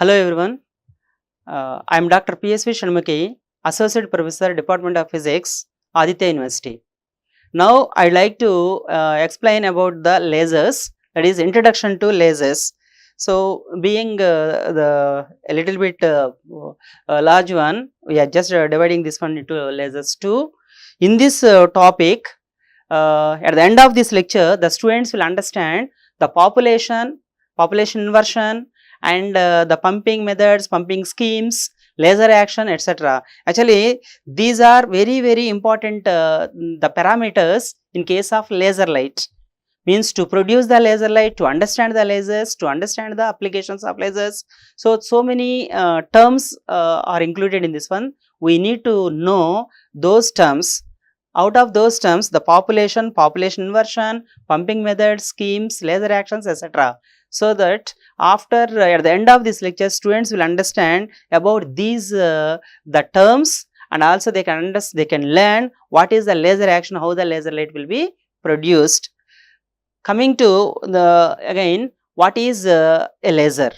Hello everyone, I am Dr. P.S.V.Shanmukhi, Associate Professor, Department of Physics, Aditya University. Now I would like to explain about the lasers, that is introduction to lasers. So being a little bit large one, we are just dividing this one into lasers too. In this topic, at the end of this lecture, the students will understand the population inversion, and the pumping methods, pumping schemes, laser action, etc. Actually, these are very important the parameters in case of laser light. Means to produce the laser light, to understand the lasers, to understand the applications of lasers. So many terms are included in this one. We need to know those terms. Out of those terms, the population inversion, pumping methods, schemes, laser actions, etc. So that after at the end of this lecture, students will understand about these the terms, and also they can learn what is the laser action, how the laser light will be produced. Coming to the again, what is a laser?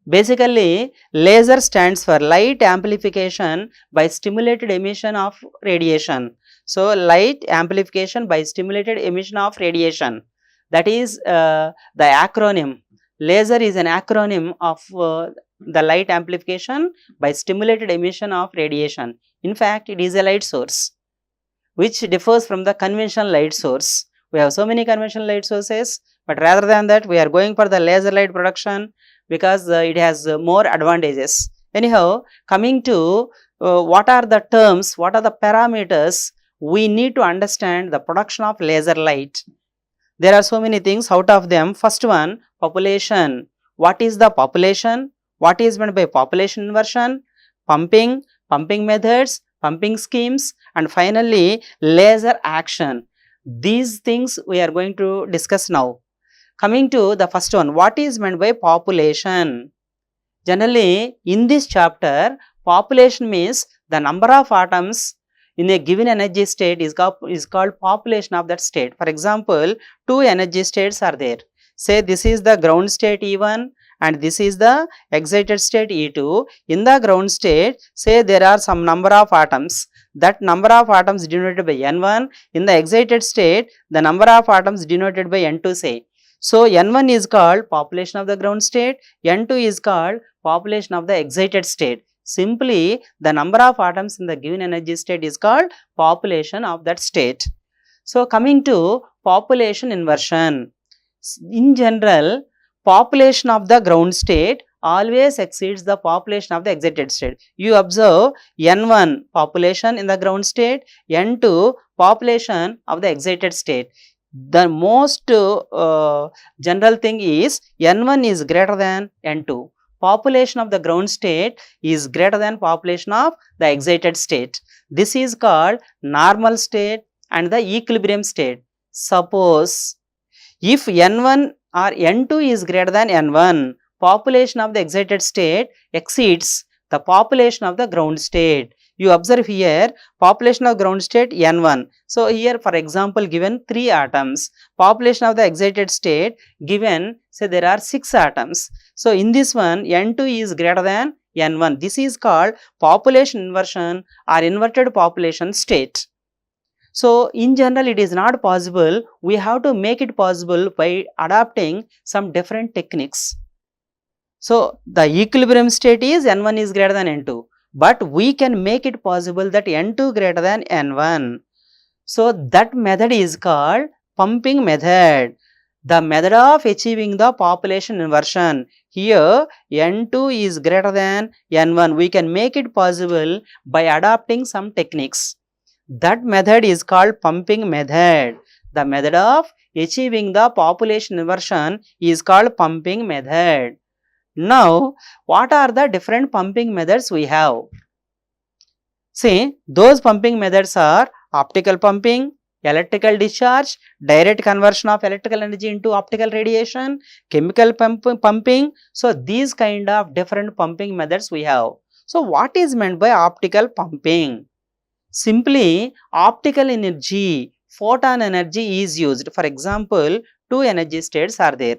Basically, laser stands for light amplification by stimulated emission of radiation. So, light amplification by stimulated emission of radiation, that is the acronym. Laser is an acronym of the light amplification by stimulated emission of radiation. In fact, it is a light source which differs from the conventional light source. We have so many conventional light sources, but rather than that, we are going for the laser light production because it has more advantages. Anyhow, coming to what are the terms, what are the parameters we need to understand the production of laser light. There are so many things. Out of them, first one, population. What is the population? What is meant by population inversion? Pumping methods, pumping schemes, and finally laser action. These things we are going to discuss now. Coming to the first one, what is meant by population? Generally, in this chapter, population means the number of atoms in a given energy state is called population of that state. For example, two energy states are there. Say this is the ground state E1 and this is the excited state E2. In the ground state, say there are some number of atoms. That number of atoms denoted by N1. In the excited state, the number of atoms denoted by N2 say. So, N1 is called population of the ground state, N2 is called population of the excited state. Simply, the number of atoms in the given energy state is called population of that state. So, coming to population inversion. In general, population of the ground state always exceeds the population of the excited state. You observe N1 population in the ground state, N2 population of the excited state. The most general thing is N1 is greater than N2. Population of the ground state is greater than population of the excited state. This is called normal state and the equilibrium state. Suppose if N1 or N2 is greater than N1, population of the excited state exceeds the population of the ground state. You observe here population of ground state N1. So, here for example given 3 atoms, population of the excited state given say there are 6 atoms. So, in this one N2 is greater than N1. This is called population inversion or inverted population state. So, in general it is not possible. We have to make it possible by adopting some different techniques. So, the equilibrium state is N1 is greater than N2. But we can make it possible that N2 greater than N1. So, that method is called pumping method, the method of achieving the population inversion. Here N2 is greater than N1. We can make it possible by adopting some techniques. That method is called pumping method. The method of achieving the population inversion is called pumping method. Now, what are the different pumping methods we have? See, those pumping methods are optical pumping, electrical discharge, direct conversion of electrical energy into optical radiation, chemical pumping. So, these kind of different pumping methods we have. So, what is meant by optical pumping? Simply, optical energy, photon energy is used. For example, two energy states are there.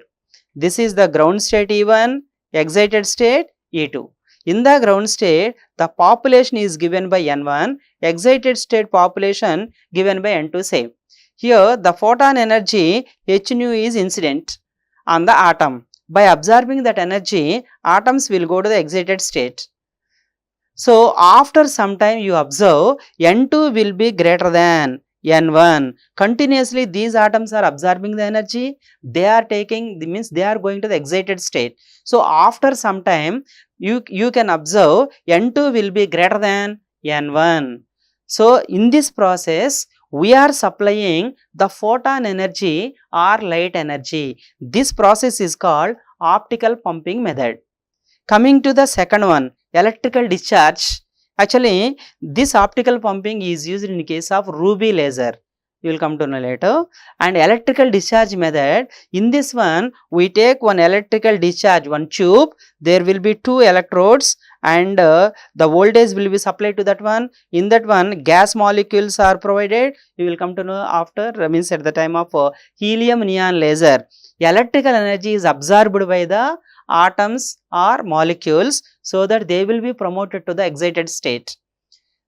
This is the ground state E1, excited state E2. In the ground state, the population is given by N1, excited state population given by N2 same. Here the photon energy h nu is incident on the atom. By absorbing that energy, atoms will go to the excited state. So after some time you observe N2 will be greater than N1. Continuously these atoms are absorbing the energy, they are taking, means they are going to the excited state. So after some time you can observe N2 will be greater than N1. So in this process we are supplying the photon energy or light energy. This process is called optical pumping method. Coming to the second one, electrical discharge. Actually, this optical pumping is used in case of ruby laser. You will come to know later. And electrical discharge method, in this one, we take one electrical discharge, one tube, there will be two electrodes and the voltage will be supplied to that one. In that one, gas molecules are provided. You will come to know after, means at the time of helium neon laser. Electrical energy is absorbed by the atoms or molecules so that they will be promoted to the excited state.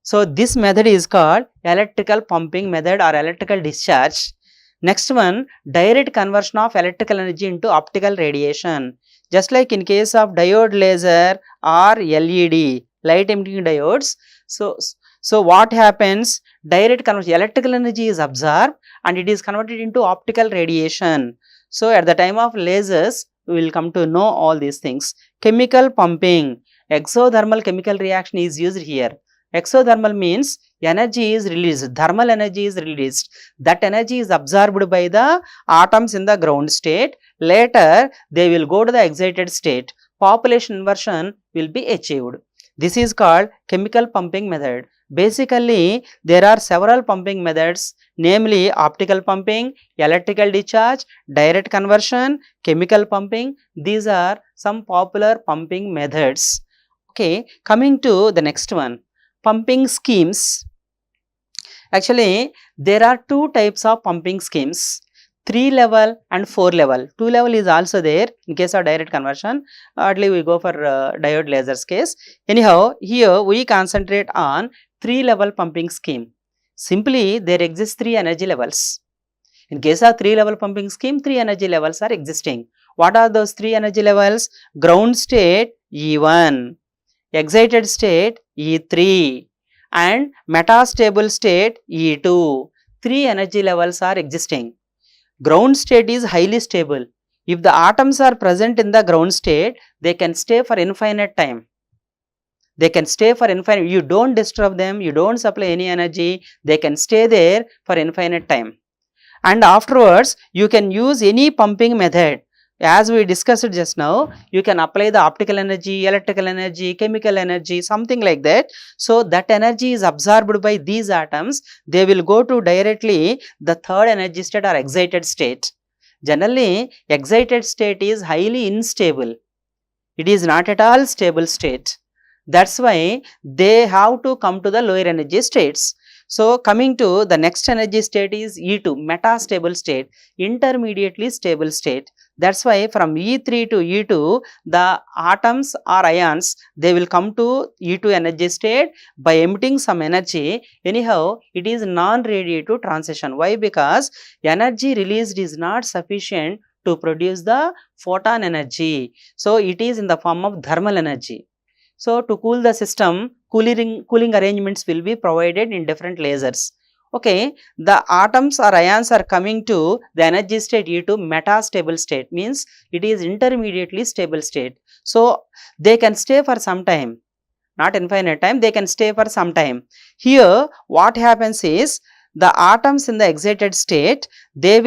So this method is called electrical pumping method or electrical discharge. Next one, direct conversion of electrical energy into optical radiation. Just like in case of diode laser or LED, light emitting diodes. So what happens? Direct conversion, electrical energy is absorbed and it is converted into optical radiation. So at the time of lasers, we will come to know all these things. Chemical pumping, exothermal chemical reaction is used here. Exothermal means energy is released, thermal energy is released. That energy is absorbed by the atoms in the ground state. Later, they will go to the excited state. Population inversion will be achieved. This is called chemical pumping method. Basically, there are several pumping methods, namely optical pumping, electrical discharge, direct conversion, chemical pumping. These are some popular pumping methods. Okay, coming to the next one, pumping schemes. Actually, there are two types of pumping schemes, 3 level and 4 level. 2 level is also there in case of direct conversion. Hardly we go for diode lasers case. Anyhow, here we concentrate on 3 level pumping scheme. Simply there exist 3 energy levels. In case of 3 level pumping scheme, 3 energy levels are existing. What are those 3 energy levels? Ground state E1, excited state E3 and metastable state E2. 3 energy levels are existing. Ground state is highly stable. If the atoms are present in the ground state, they can stay for infinite time. They can stay for infinite, you don't disturb them, you don't supply any energy, they can stay there for infinite time. And afterwards, you can use any pumping method. As we discussed just now, you can apply the optical energy, electrical energy, chemical energy, something like that. So that energy is absorbed by these atoms, they will go to directly the third energy state or excited state. Generally, excited state is highly unstable. It is not at all stable state. That's why they have to come to the lower energy states. So coming to the next energy state is E2, metastable state, intermediately stable state. That's why from E3 to E2, the atoms or ions, they will come to E2 energy state by emitting some energy. Anyhow, it is non-radiative transition. Why? Because energy released is not sufficient to produce the photon energy. So it is in the form of thermal energy. So to cool the system, cooling arrangements will be provided in different lasers. Okay, the atoms or ions are coming to the energy state E2, metastable state, means it is intermediately stable state. So they can stay for some time, not infinite time, they can stay for some time. Here what happens is, the atoms in the excited state, they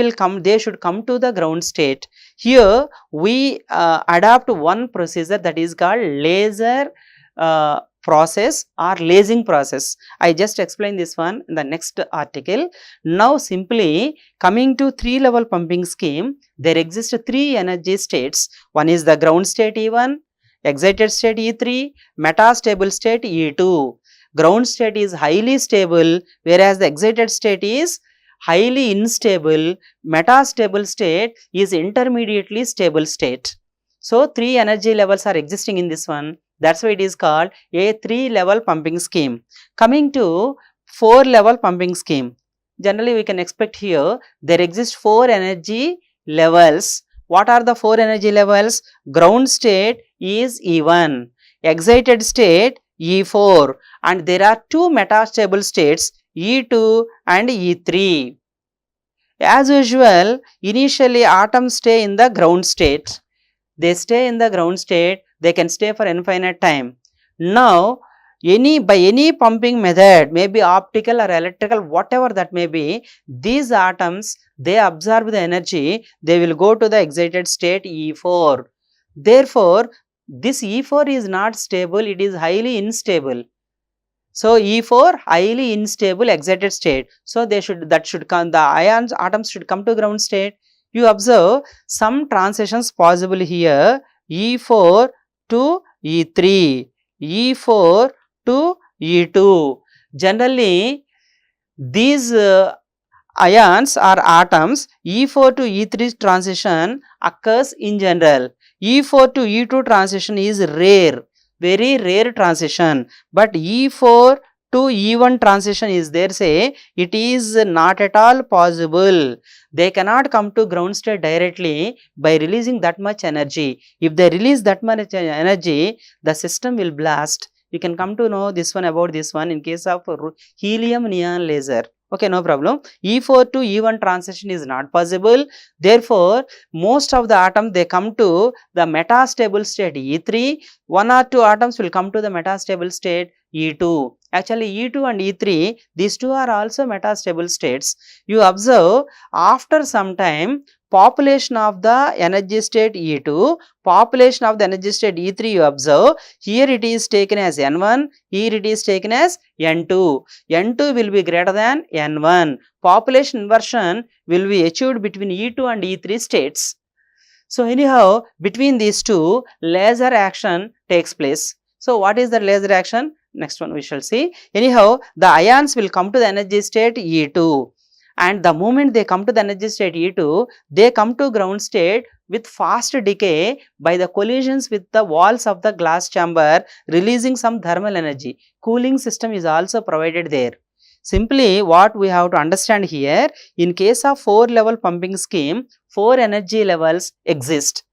should come to the ground state. Here we adopt one procedure that is called laser process or lasing process. I just explained this one in the next article. Now simply coming to 3 level pumping scheme, there exist 3 energy states. One is the ground state E1, excited state E3, metastable state E2. Ground state is highly stable, whereas the excited state is highly unstable. Metastable state is intermediately stable state. So 3 energy levels are existing in this one. That's why it is called a 3-level pumping scheme. Coming to 4-level pumping scheme. Generally, we can expect here there exist 4 energy levels. What are the 4 energy levels? Ground state is E1, excited state E4, and there are 2 metastable states E2 and E3. As usual, initially atoms stay in the ground state. They stay in the ground state, they can stay for infinite time. Now, by any pumping method, maybe optical or electrical, whatever that may be, these atoms, they absorb the energy, they will go to the excited state E4. Therefore, this E4 is not stable, it is highly unstable. So, E4 highly unstable excited state. So, the atoms should come to ground state. You observe some transitions possible here, E4 to E3, E4 to E2. Generally, these ions or atoms, E4 to E3 transition occurs in general. E4 to E2 transition is rare, very rare transition, but E4 to E1 transition is there, say it is not at all possible. They cannot come to ground state directly by releasing that much energy. If they release that much energy, the system will blast. You can come to know this one about this one in case of helium neon laser. Okay, no problem. E4 to E1 transition is not possible. Therefore, most of the atoms, they come to the metastable state E3. 1 or 2 atoms will come to the metastable state E2. Actually, E2 and E3, these two are also metastable states. You observe, after some time, population of the energy state E2, population of the energy state E3 you observe, here it is taken as N1, here it is taken as N2. N2 will be greater than N1. Population inversion will be achieved between E2 and E3 states. So, anyhow, between these two, laser action takes place. So, what is the laser action? Next one we shall see. Anyhow, the ions will come to the energy state E2. And the moment they come to the energy state E2, they come to ground state with fast decay by the collisions with the walls of the glass chamber, releasing some thermal energy. Cooling system is also provided there. Simply what we have to understand here, in case of 4-level pumping scheme, 4 energy levels exist.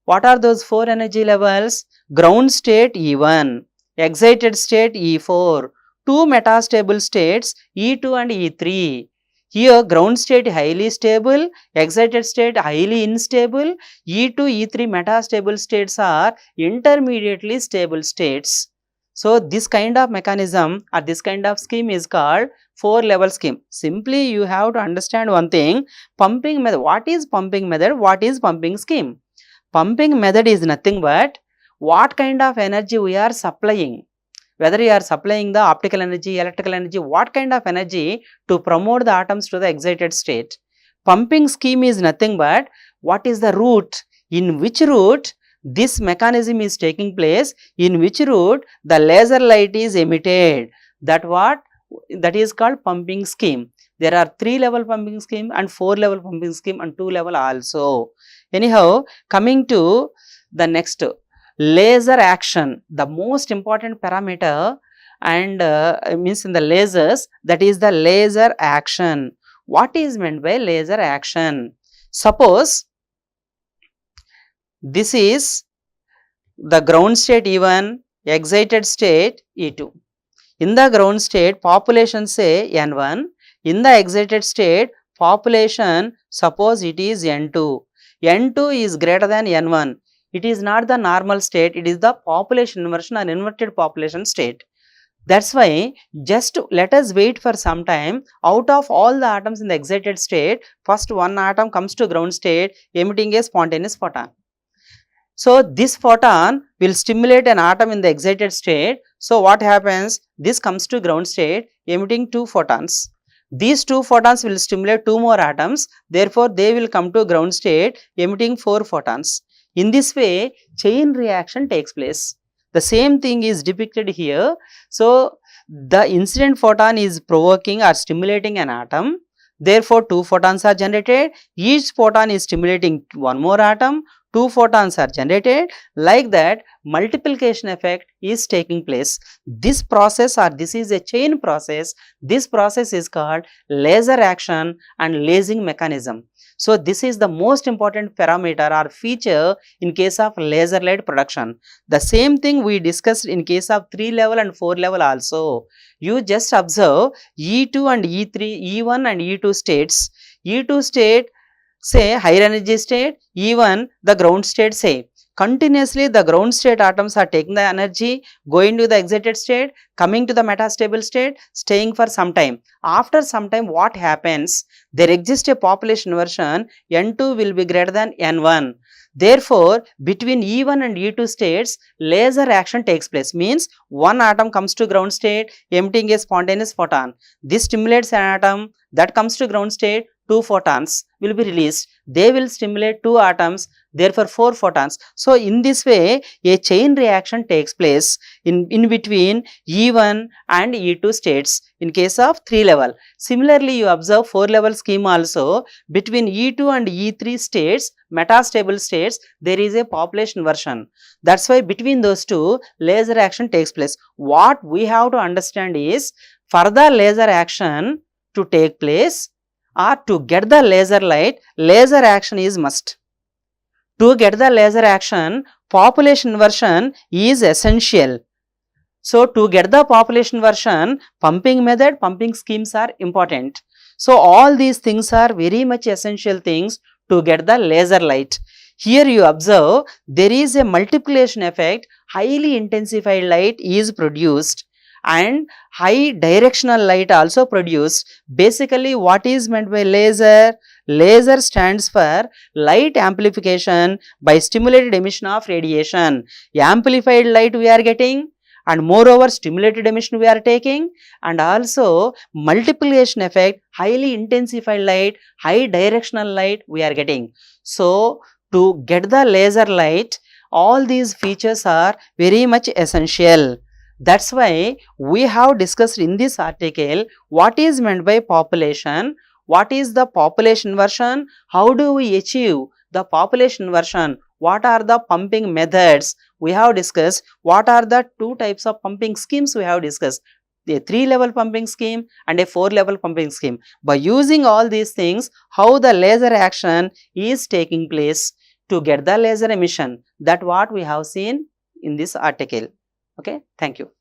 What are those 4 energy levels? Ground state E1, excited state E4, 2 metastable states E2 and E3. Here ground state highly stable, excited state highly unstable, E2, E3 metastable states are intermediately stable states. So, this kind of mechanism or this kind of scheme is called 4-level scheme. Simply you have to understand one thing, pumping method. What is pumping method? What is pumping scheme? Pumping method is nothing but what kind of energy we are supplying. Whether you are supplying the optical energy, electrical energy, what kind of energy to promote the atoms to the excited state. Pumping scheme is nothing but what is the route, in which route this mechanism is taking place, in which route the laser light is emitted. That is called pumping scheme. There are 3-level pumping scheme and 4-level pumping scheme and 2-level also. Anyhow, coming to the next, laser action, the most important parameter and means in the lasers, that is the laser action. What is meant by laser action? Suppose this is the ground state E1, excited state E2. In the ground state, population say N1. In the excited state, population suppose it is N2. N2 is greater than N1. It is not the normal state, it is the population inversion or inverted population state. That's why just let us wait for some time. Out of all the atoms in the excited state, first one atom comes to ground state emitting a spontaneous photon. So, this photon will stimulate an atom in the excited state. So, what happens? This comes to ground state emitting 2 photons. These 2 photons will stimulate 2 more atoms. Therefore, they will come to ground state emitting 4 photons. In this way, chain reaction takes place. The same thing is depicted here. So, the incident photon is provoking or stimulating an atom. Therefore, 2 photons are generated. Each photon is stimulating 1 more atom. 2 photons are generated. Like that, multiplication effect is taking place. This process, or this is a chain process, this process is called laser action and lasing mechanism. So, this is the most important parameter or feature in case of laser light production. The same thing we discussed in case of 3 level and 4 level also. You just observe E2 and E3, E1 and E2 states. E2 state say higher energy state, E1 the ground state say. Continuously the ground state atoms are taking the energy, going to the excited state, coming to the metastable state, staying for some time. After some time, what happens? There exists a population inversion, N2 will be greater than N1. Therefore, between E1 and E2 states, laser action takes place. Means one atom comes to ground state, emitting a spontaneous photon. This stimulates an atom that comes to ground state, 2 photons will be released. They will stimulate 2 atoms, therefore 4 photons. So, in this way, a chain reaction takes place in between E1 and E2 states in case of 3 level. Similarly, you observe 4 level scheme also. Between E2 and E3 states, metastable states, there is a population inversion. That's why between those two, laser action takes place. What we have to understand is, for the laser action to take place, or to get the laser light, laser action is must. To get the laser action, population inversion is essential. So, to get the population inversion, pumping method, pumping schemes are important. So, all these things are very much essential things to get the laser light. Here you observe there is a multiplication effect, highly intensified light is produced and high directional light also produced. Basically, what is meant by laser? Laser stands for light amplification by stimulated emission of radiation. Amplified light we are getting, and moreover stimulated emission we are taking, and also multiplication effect, highly intensified light, high directional light we are getting. So, to get the laser light, all these features are very much essential. That's why we have discussed in this article what is meant by population, what is the population inversion, how do we achieve the population inversion, what are the pumping methods we have discussed, what are the 2 types of pumping schemes we have discussed, a 3 level pumping scheme and a 4 level pumping scheme. By using all these things, how the laser action is taking place to get the laser emission, that what we have seen in this article. Okay, thank you.